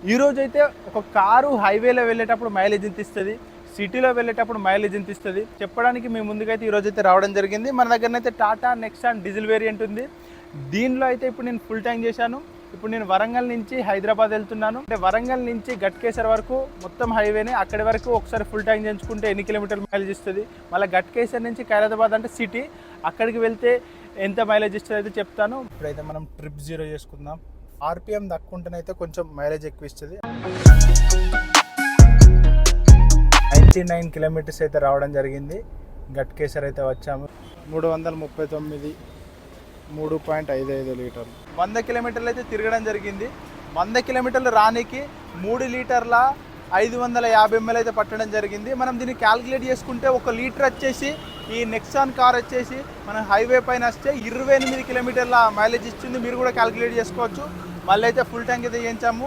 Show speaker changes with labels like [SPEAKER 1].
[SPEAKER 1] ఈరోజు అయితే ఒక కారు హైవేలో వెళ్ళేటప్పుడు మైలేజ్ ఎంత ఇస్తుంది, సిటీలో వెళ్ళేటప్పుడు మైలేజ్ ఎంత ఇస్తుంది చెప్పడానికి మేము ముందుకైతే ఈరోజు అయితే రావడం జరిగింది. మన దగ్గర అయితే టాటా నెక్సాన్ డీజిల్ వేరియంట్ ఉంది. దీనిలో అయితే ఇప్పుడు నేను ఫుల్ ట్యాంక్ చేశాను. ఇప్పుడు నేను వరంగల్ నుంచి హైదరాబాద్ వెళ్తున్నాను. అంటే వరంగల్ నుంచి గట్కేసర్ వరకు మొత్తం హైవేనే. అక్కడి వరకు ఒకసారి ఫుల్ ట్యాంక్ చేయించుకుంటే ఎన్ని కిలోమీటర్లు మైలేజ్ ఇస్తుంది, మళ్ళీ గట్కేసర్ నుంచి ఖైరతాబాద్ అంటే సిటీ, అక్కడికి వెళ్తే ఎంత మైలేజ్ ఇస్తుంది అయితే చెప్తాను. ఇప్పుడైతే మనం ట్రిప్ 0 చేసుకుందాం. ఆర్పిఎం తక్కువ ఉంటేనైతే కొంచెం మైలేజ్ ఎక్కువ ఇస్తుంది. 99 కిలోమీటర్స్ అయితే రావడం జరిగింది. గట్కేసర్ అయితే వచ్చాము. 339, 3.55 లీటర్లు. 100 కిలోమీటర్లు అయితే తిరగడం జరిగింది. 100 కిలోమీటర్లు రానికి 3 లీటర్ల 550 ml అయితే పట్టడం జరిగింది. మనం దీన్ని క్యాలిక్యులేట్ చేసుకుంటే 1 లీటర్ వచ్చేసి ఈ నెక్సాన్ కార్ వచ్చేసి మనం హైవే పైన వస్తే 28 కిలోమీటర్ల మైలేజ్ ఇస్తుంది. మీరు కూడా క్యాలిక్యులేట్ చేసుకోవచ్చు. మళ్ళీ అయితే ఫుల్ ట్యాంక్ అయితే చేయించాము.